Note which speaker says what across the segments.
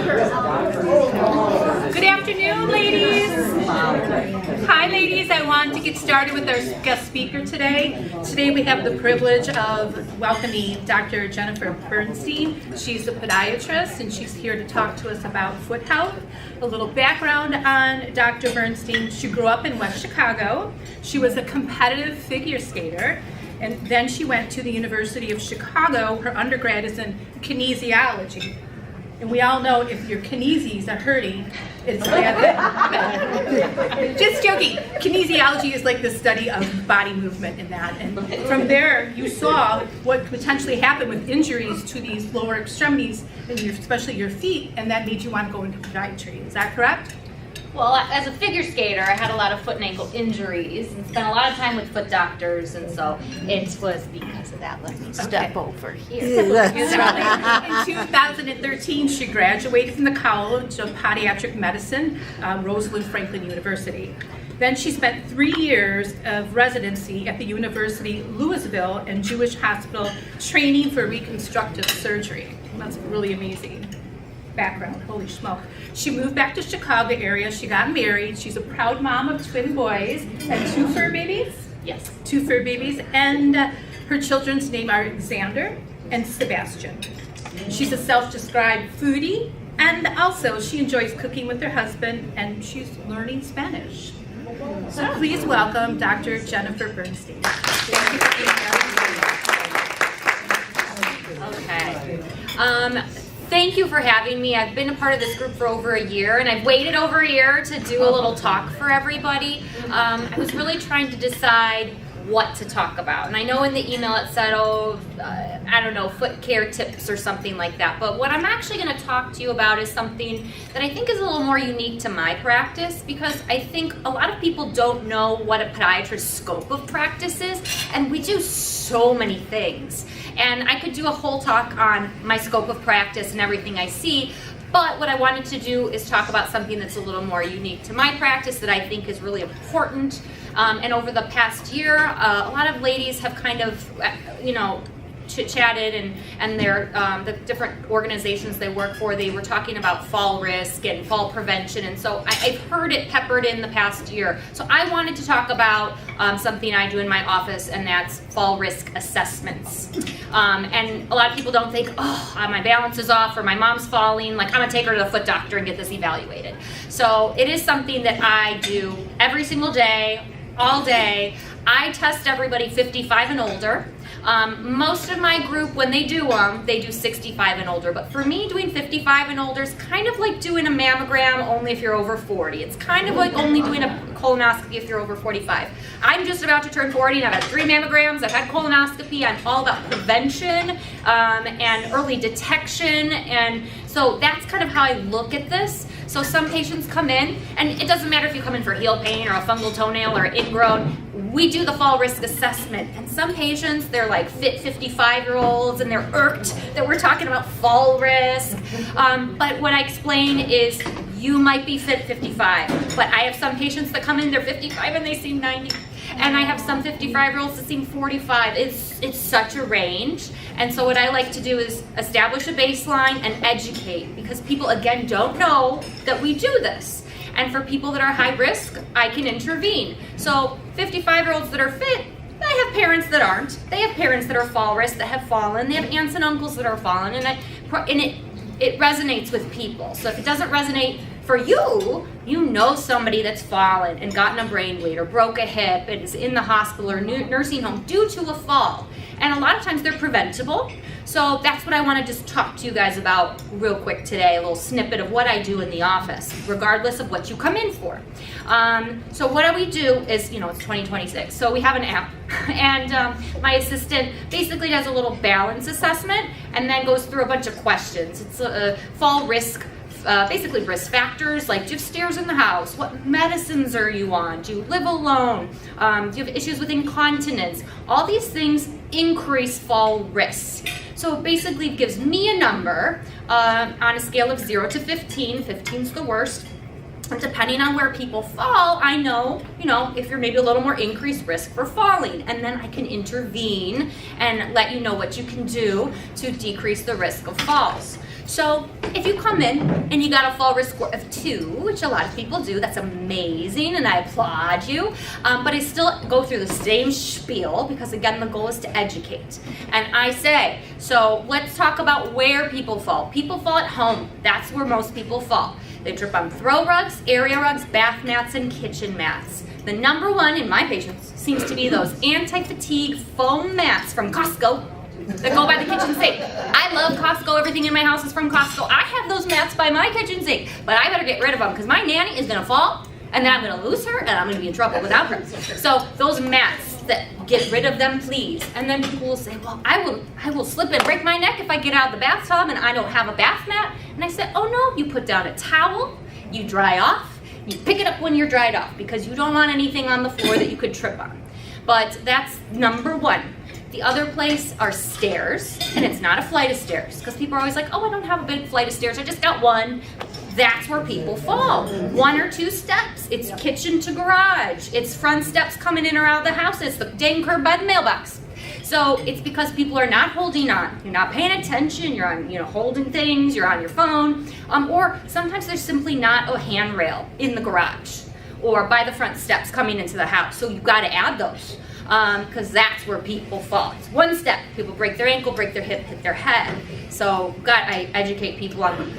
Speaker 1: Good afternoon, ladies. Hi, ladies. I want to get started with our guest speaker today. Today we have the privilege of welcoming Dr. Jennifer Bernstein. She's a podiatrist, and she's here to talk to us about foot health. A little background on Dr. Bernstein. She grew up in West Chicago. She was a competitive figure skater. And then she went to the University of Chicago. Her undergrad is in kinesiology. And we all know if your kinesies are hurting, it's bad. Just joking. Kinesiology is like the study of body movement and that. And from there, you saw what potentially happened with injuries to these lower extremities, and especially your feet, and that made you want to go into podiatry. Is that correct?
Speaker 2: Well, as a figure skater, I had a lot of foot and ankle injuries and spent a lot of time with foot doctors, and so it was because of that. Let me step over here.
Speaker 1: In 2013, she graduated from the College of Podiatric Medicine, Rosalind Franklin University. Then she spent 3 years of residency at the University Louisville and Jewish Hospital training for reconstructive surgery. That's really amazing background, holy smoke. She moved back to Chicago area, she got married, she's a proud mom of twin boys and 2 fur babies?
Speaker 2: Yes.
Speaker 1: 2 fur babies, and her children's name are Xander and Sebastian. She's a self-described foodie, and also she enjoys cooking with her husband, and she's learning Spanish. So please welcome Dr. Jennifer Bernstein. Thank you for being here.
Speaker 2: Okay. Thank you for having me. I've been a part of this group for over a year, and I've waited over a year to do a little talk for everybody. I was really trying to decide what to talk about. And I know in the email it said, I don't know, foot care tips or something like that. But what I'm actually going to talk to you about is something that I think is a little more unique to my practice, because I think a lot of people don't know what a podiatrist's scope of practice is, and we do so many things. And I could do a whole talk on my scope of practice and everything I see, but what I wanted to do is talk about something that's a little more unique to my practice that I think is really important. And over the past year, a lot of ladies have kind of, chit-chatted, and their the different organizations they work for, they were talking about fall risk and fall prevention, and so I've heard it peppered in the past year. So I wanted to talk about something I do in my office, and that's fall risk assessments. And a lot of people don't think, my balance is off, or my mom's falling, like I'm gonna take her to the foot doctor and get this evaluated. So it is something that I do every single day, all day. I test everybody 55 and older. Most of my group, when they do them, they do 65 and older. But for me, doing 55 and older is kind of like doing a mammogram, only if you're over 40. It's kind of like only doing a colonoscopy if you're over 45. I'm just about to turn 40, and I've had 3 mammograms. I've had colonoscopy. I'm all about prevention and early detection. And so that's kind of how I look at this. So some patients come in, and it doesn't matter if you come in for heel pain or a fungal toenail or ingrown, we do the fall risk assessment. And some patients, they're like fit 55-year-olds, and they're irked that we're talking about fall risk. But what I explain is you might be fit 55, but I have some patients that come in, they're 55 and they seem 90. And I have some 55-year-olds that seem 45. It's such a range. And so what I like to do is establish a baseline and educate, because people, again, don't know that we do this. And for people that are high risk, I can intervene. So 55-year-olds that are fit, they have parents that aren't. They have parents that are fall risk, that have fallen. They have aunts and uncles that are fallen. And it resonates with people. So if it doesn't resonate for you, you know somebody that's fallen and gotten a brain bleed or broke a hip and is in the hospital or nursing home due to a fall. And a lot of times they're preventable. So that's what I want to just talk to you guys about real quick today, a little snippet of what I do in the office, regardless of what you come in for. So what we do is, it's 2026, so we have an app, and my assistant basically does a little balance assessment and then goes through a bunch of questions. It's a fall risk, basically risk factors, like do you have stairs in the house? What medicines are you on? Do you live alone? Do you have issues with incontinence? All these things increase fall risk. So it basically gives me a number on a scale of 0 to 15. 15's the worst. And depending on where people fall, I know, if you're maybe a little more increased risk for falling. And then I can intervene and let you know what you can do to decrease the risk of falls. So if you come in and you got a fall risk score of 2, which a lot of people do, that's amazing and I applaud you. But I still go through the same spiel because again, the goal is to educate. And I say, so let's talk about where people fall. People fall at home. That's where most people fall. They trip on throw rugs, area rugs, bath mats, and kitchen mats. The number one in my patients seems to be those anti-fatigue foam mats from Costco that go by the kitchen sink. I love Costco. Everything in my house is from Costco. I have those mats by my kitchen sink, but I better get rid of them because my nanny is going to fall, and then I'm going to lose her, and I'm going to be in trouble without her. So those mats, get rid of them, please. And then people will say, well, I will slip and break my neck if I get out of the bathtub and I don't have a bath mat. And I said, oh no, you put down a towel, you dry off, you pick it up when you're dried off because you don't want anything on the floor that you could trip on. But that's number one. The other place are stairs, and it's not a flight of stairs because people are always like, oh, I don't have a big flight of stairs, I just got one. That's where people fall. 1 or 2 steps. It's kitchen to garage. It's front steps coming in or out of the house. It's the dang curb by the mailbox. So it's because people are not holding on. You're not paying attention. You're on, holding things. You're on your phone. Or sometimes there's simply not a handrail in the garage or by the front steps coming into the house. So you've got to add those because that's where people fall. It's 1 step. People break their ankle, break their hip, hit their head. So I educate people on,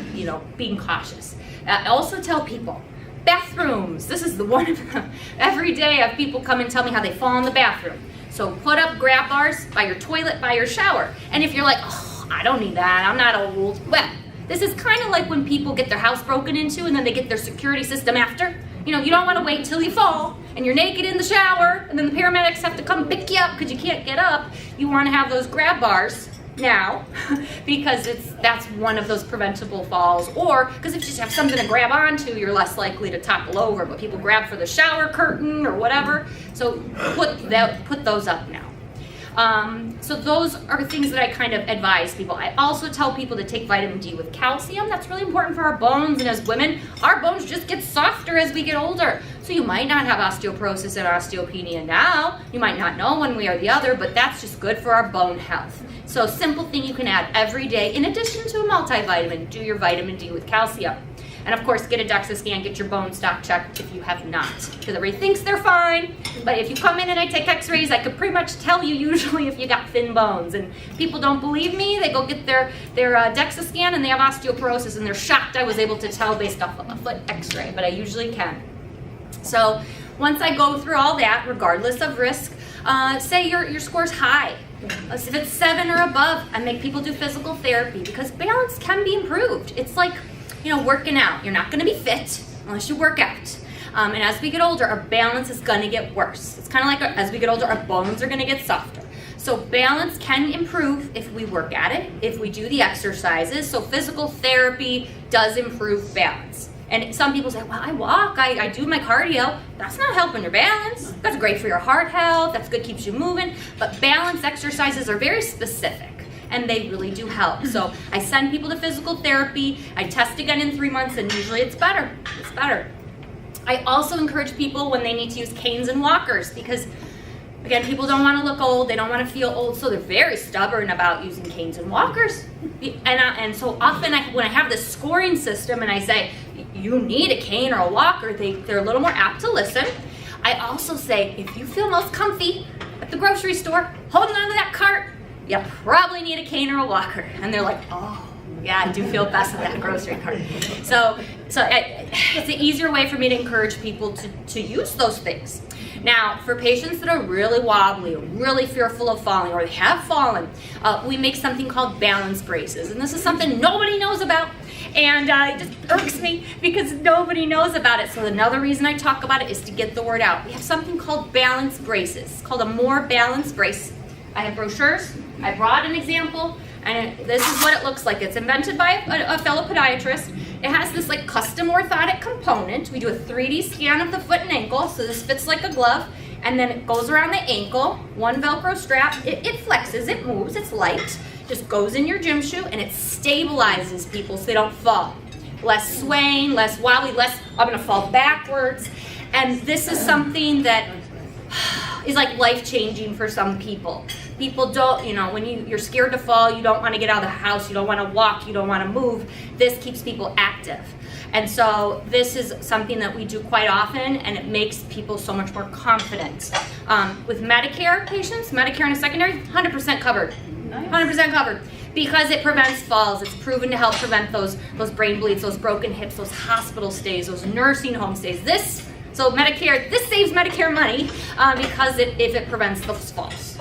Speaker 2: being cautious. I also tell people, bathrooms. This is the one of them. Every day I have people come and tell me how they fall in the bathroom. So put up grab bars by your toilet, by your shower. And if you're like, oh, I don't need that, I'm not old. Well, this is kind of like when people get their house broken into and then they get their security system after. You don't want to wait till you fall and you're naked in the shower and then the paramedics have to come pick you up because you can't get up. You want to have those grab bars now because that's one of those preventable falls, or because if you just have something to grab onto, you're less likely to topple over. But people grab for the shower curtain or whatever, so put those up now. So those are things that I kind of advise people. I also tell people to take vitamin D with calcium. That's really important for our bones, and as women, our bones just get softer as we get older. So you might not have osteoporosis and osteopenia now. You might not know one way or the other, but that's just good for our bone health. So simple thing you can add every day, in addition to a multivitamin, do your vitamin D with calcium. And of course, get a DEXA scan, get your bone stock checked if you have not. Because everybody thinks they're fine, but if you come in and I take x-rays, I could pretty much tell you usually if you got thin bones. And people don't believe me, they go get their DEXA scan and they have osteoporosis and they're shocked I was able to tell based off of a foot x-ray, but I usually can. So once I go through all that, regardless of risk, say your score's high. If it's 7 or above, I make people do physical therapy because balance can be improved. It's like, working out. You're not going to be fit unless you work out. And as we get older, our balance is going to get worse. It's kind of like as we get older, our bones are going to get softer. So balance can improve if we work at it, if we do the exercises. So physical therapy does improve balance. And some people say, well, I walk, I do my cardio. That's not helping your balance. That's great for your heart health. That's good, keeps you moving. But balance exercises are very specific. And they really do help. So I send people to physical therapy. I test again in 3 months, and usually it's better. It's better. I also encourage people when they need to use canes and walkers because, again, people don't want to look old. They don't want to feel old, so they're very stubborn about using canes and walkers. And so often when I have this scoring system and I say, you need a cane or a walker, they're a little more apt to listen. I also say, if you feel most comfy at the grocery store, holding onto that cart, you probably need a cane or a walker. And they're like, oh, yeah, I do feel best at that grocery cart. So it's an easier way for me to encourage people to use those things. Now, for patients that are really wobbly or really fearful of falling or they have fallen, we make something called balance braces. And this is something nobody knows about. And it just irks me because nobody knows about it. So another reason I talk about it is to get the word out. We have something called balance braces. It's called a more balance brace. I have brochures. I brought an example, and this is what it looks like. It's invented by a fellow podiatrist. It has this like custom orthotic component. We do a 3D scan of the foot and ankle, so this fits like a glove, and then it goes around the ankle, one Velcro strap. It flexes, it moves, it's light, just goes in your gym shoe, and it stabilizes people so they don't fall. less swaying, less wobbly, less I'm gonna fall backwards. And this is something that is like life-changing for some people. People don't, when you're scared to fall, you don't want to get out of the house, you don't want to walk, you don't want to move. This keeps people active. And so this is something that we do quite often, and it makes people so much more confident. With Medicare patients, Medicare and a secondary, 100% covered. 100% covered. Because it prevents falls. It's proven to help prevent those brain bleeds, those broken hips, those hospital stays, those nursing home stays. So Medicare, this saves Medicare money because if it prevents those falls.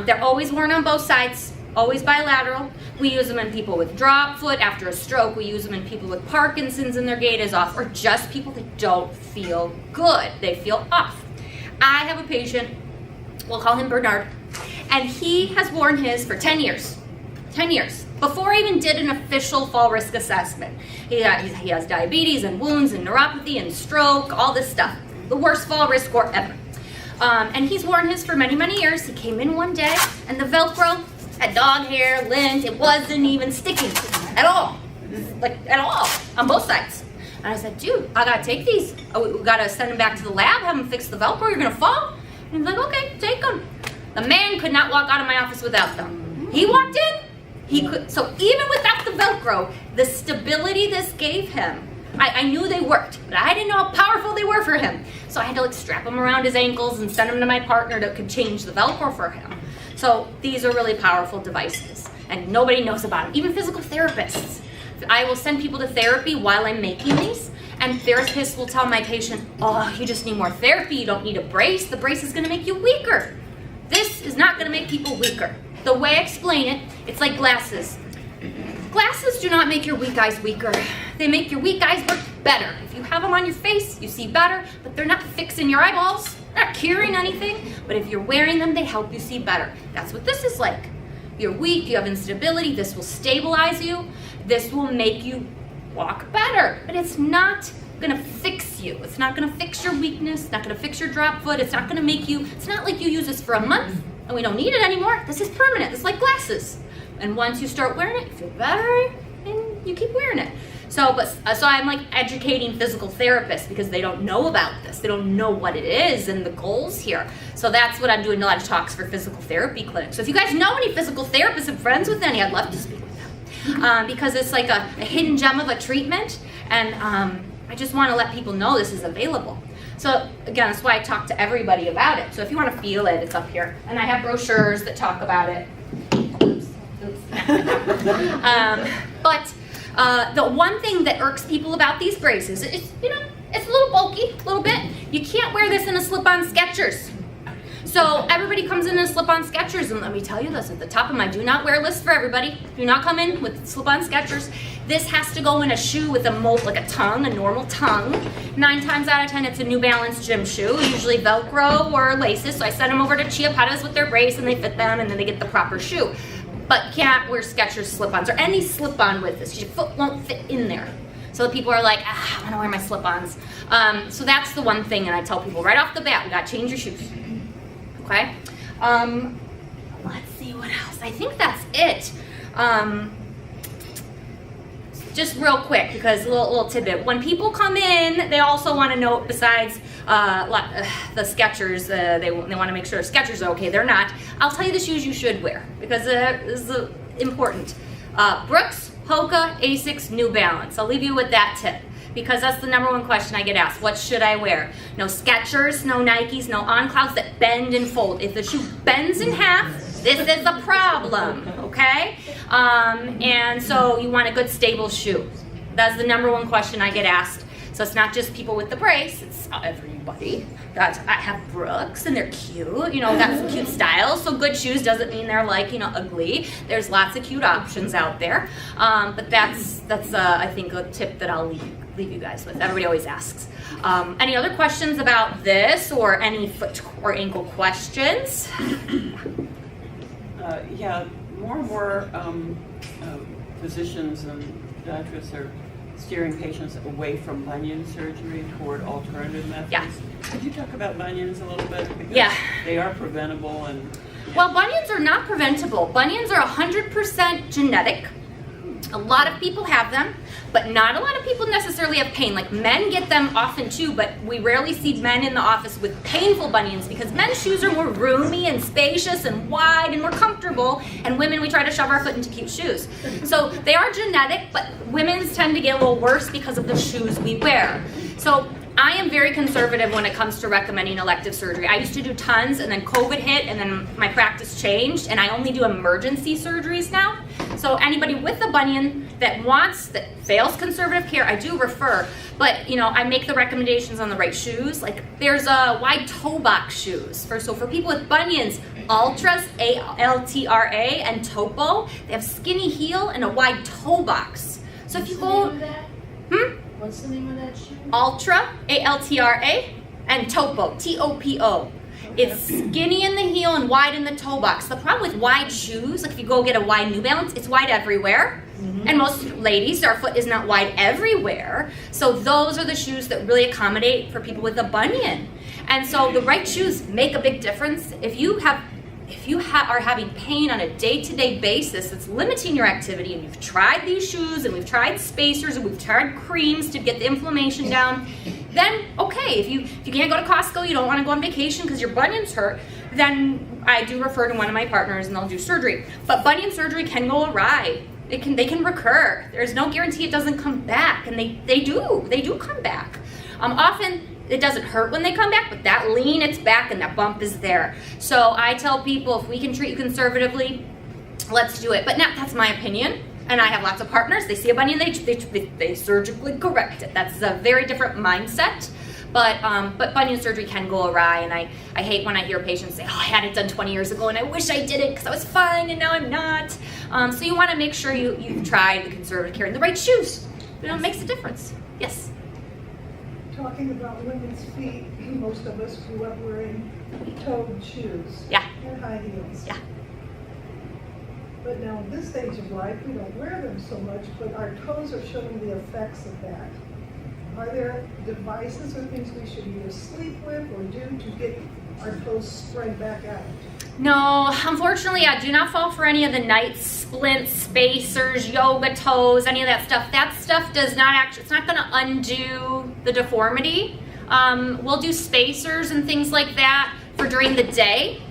Speaker 2: They're always worn on both sides, always bilateral. We use them in people with drop foot after a stroke. We use them in people with Parkinson's and their gait is off, or just people that don't feel good. They feel off. I have a patient, we'll call him Bernard, and he has worn his for 10 years. 10 years. Before I even did an official fall risk assessment. He has diabetes and wounds and neuropathy and stroke, all this stuff. The worst fall risk score ever. And he's worn his for many, many years. He came in one day and the Velcro had dog hair, lint. It wasn't even sticking at all. Like at all, on both sides. And I said, dude, I gotta take these. We gotta send him back to the lab, have him fix the Velcro, you're gonna fall. And he's like, okay, take them. The man could not walk out of my office without them. He walked in, he could, so even without the Velcro, the stability this gave him, I knew they worked, but I didn't know how powerful they were for him. So I had to strap them around his ankles and send them to my partner that could change the Velcro for him. So these are really powerful devices, and nobody knows about them, even physical therapists. I will send people to therapy while I'm making these, and therapists will tell my patient, oh, you just need more therapy, you don't need a brace, the brace is gonna make you weaker. This is not gonna make people weaker. The way I explain it, it's like glasses. Glasses do not make your weak eyes weaker. They make your weak eyes work better. If you have them on your face, you see better, but they're not fixing your eyeballs. They're not curing anything, but if you're wearing them, they help you see better. That's what this is like. You're weak, you have instability, this will stabilize you. This will make you walk better, but it's not gonna fix you. It's not gonna fix your weakness, it's not gonna fix your drop foot, it's not gonna make you, it's not like you use this for a month and we don't need it anymore. This is permanent, it's like glasses. And once you start wearing it, you feel better and you keep wearing it. So I'm like educating physical therapists because they don't know about this. They don't know what it is and the goals here. So that's what I'm doing, a lot of talks for physical therapy clinics. So if you guys know any physical therapists and friends with any, I'd love to speak with them. Because it's like a hidden gem of a treatment, and I just want to let people know this is available. So again, that's why I talk to everybody about it. So if you want to feel it, it's up here. And I have brochures that talk about it. Oops. But the one thing that irks people about these braces is, it's a little bulky, a little bit. You can't wear this in a slip-on Skechers. So everybody comes in a slip-on Skechers, and let me tell you this, at the top of my do not wear list for everybody, do not come in with slip-on Skechers. This has to go in a shoe with a mold, like a tongue, a normal tongue. 9 times out of 10, it's a New Balance gym shoe, usually Velcro or laces. So I send them over to Chiapas with their brace, and they fit them, and then they get the proper shoe. But you can't wear Skechers slip-ons or any slip-on with this. Your foot won't fit in there. So people are like, I want to wear my slip-ons. So that's the one thing, and I tell people right off the bat, we got to change your shoes. Okay? Let's see what else. I think that's it. Just real quick, because a little tidbit. When people come in, they also want to know, besides the Skechers, they want to make sure Skechers are okay. They're not. I'll tell you the shoes you should wear, because this is important. Brooks, Hoka, Asics, New Balance. I'll leave you with that tip, because that's the #1 question I get asked. What should I wear? No Skechers, no Nikes, no On-Clouds that bend and fold. If the shoe bends in half, this is a problem, okay? And so you want a good stable shoe. That's the #1 question I get asked. So it's not just people with the brace, it's everybody. I have Brooks and they're cute, got some cute styles. So good shoes doesn't mean they're like, ugly. There's lots of cute options out there. But that's I think a tip that I'll leave you guys with. Everybody always asks. Any other questions about this or any foot or ankle questions?
Speaker 3: Yeah, more and more physicians and podiatrists are steering patients away from bunion surgery toward alternative methods.
Speaker 2: Yeah.
Speaker 3: Could you talk about bunions a little bit? Because
Speaker 2: yeah.
Speaker 3: They are preventable and...
Speaker 2: Well, bunions are not preventable. Bunions are 100% genetic. A lot of people have them, but not a lot of people necessarily have pain. Like men get them often too, but we rarely see men in the office with painful bunions because men's shoes are more roomy and spacious and wide and more comfortable, and women, we try to shove our foot into cute shoes. So they are genetic, but women's tend to get a little worse because of the shoes we wear. So I am very conservative when it comes to recommending elective surgery. I used to do tons, and then COVID hit, and then my practice changed, and I only do emergency surgeries now. So anybody with a bunion that fails conservative care, I do refer. But I make the recommendations on the right shoes. Like there's a wide toe box shoes. So for people with bunions, Ultras, ALTRA, and Topo, they have skinny heel and a wide toe box. So if you go,
Speaker 4: What's the name of that shoe?
Speaker 2: Ultra, ALTRA, and Topo, TOPO. It's skinny in the heel and wide in the toe box. The problem with wide shoes, like if you go get a wide New Balance, it's wide everywhere. And most ladies, our foot is not wide everywhere. So those are the shoes that really accommodate for people with a bunion. And so the right shoes make a big difference. If you are having pain on a day-to-day basis, it's limiting your activity, and you've tried these shoes, and we've tried spacers, and we've tried creams to get the inflammation down, then okay, if you can't go to Costco, you don't want to go on vacation because your bunion's hurt, then I do refer to one of my partners and they'll do surgery. But bunion surgery can go awry. They can recur. There's no guarantee it doesn't come back, and they do come back. Often it doesn't hurt when they come back, but that lean, it's back and that bump is there. So I tell people, if we can treat you conservatively, let's do it. But that's my opinion. And I have lots of partners. They see a bunion, they surgically correct it. That's a very different mindset. But bunion surgery can go awry, and I hate when I hear patients say, oh, I had it done 20 years ago and I wish I did it because I was fine and now I'm not. So you want to make sure you've tried the conservative care and the right shoes. It makes a difference. Yes?
Speaker 5: Talking about women's feet, most of us grew up wearing toed shoes.
Speaker 2: Yeah.
Speaker 5: And high heels.
Speaker 2: Yeah.
Speaker 5: But now in this stage of life, we don't wear them so much, but our toes are showing the effects of that. Are there devices or things we should either sleep with or do to get our toes spread back out?
Speaker 2: No, unfortunately, I do not fall for any of the night splints, spacers, yoga toes, any of that stuff. That stuff does not it's not going to undo the deformity. We'll do spacers and things like that for during the day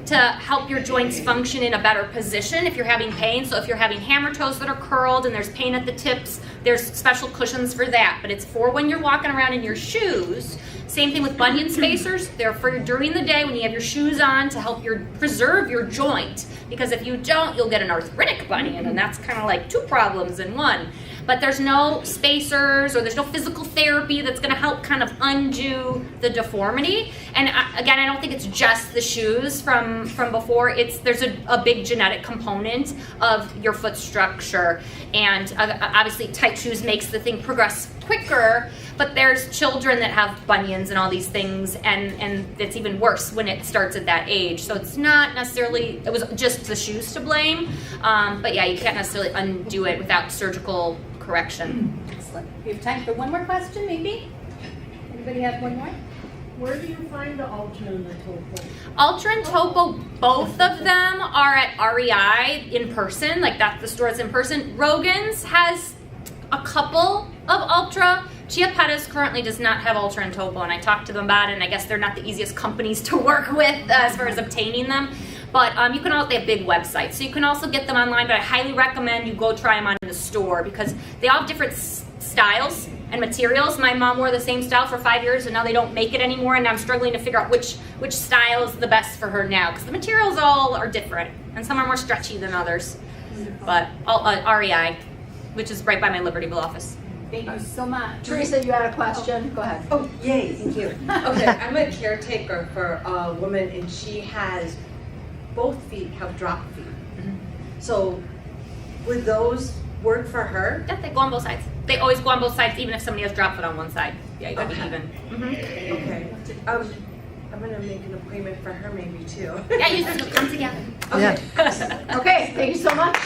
Speaker 2: to help your joints function in a better position if you're having pain. So if you're having hammer toes that are curled and there's pain at the tips, there's special cushions for that. But it's for when you're walking around in your shoes. Same thing with bunion spacers. They're for during the day when you have your shoes on to help preserve your joint. Because if you don't, you'll get an arthritic bunion, and that's kind of like two problems in one. But there's no spacers or there's no physical therapy that's going to help kind of undo the deformity. And again, I don't think it's just the shoes from before. There's a big genetic component of your foot structure. And obviously tight shoes makes the thing progress quicker, but there's children that have bunions and all these things, and it's even worse when it starts at that age. So it's not necessarily, it was just the shoes to blame. But yeah, you can't necessarily undo it without surgical correction.
Speaker 1: Excellent. We have time for one more question, maybe? Anybody have one more?
Speaker 4: Where do you find the Ultra and the Topo?
Speaker 2: Ultra and Topo, both of them are at REI in person, like that's the store that's in person. Rogan's has a couple of Ultra. Chia Pettis currently does not have Ultra and Topo, and I talked to them about it, and I guess they're not the easiest companies to work with as far as obtaining them. But you can also, they have big websites, so you can also get them online, but I highly recommend you go try them on in the store because they all have different styles and materials. My mom wore the same style for 5 years, and now they don't make it anymore, and I'm struggling to figure out which style is the best for her now because the materials all are different, and some are more stretchy than others. But REI, which is right by my Libertyville office.
Speaker 1: Thank you so much.
Speaker 4: Teresa, you had a question? Go ahead.
Speaker 6: Oh, yay, thank you. Okay, I'm a caretaker for a woman, and she has, both feet have drop feet. So would those work for her?
Speaker 2: Yeah, they go on both sides. They always go on both sides, even if somebody has drop foot on one side. Yeah, you gotta be even.
Speaker 6: Okay. I'm gonna make an appointment for her maybe too.
Speaker 2: Yeah, you just come together.
Speaker 6: Okay.
Speaker 4: Okay, thank you so much.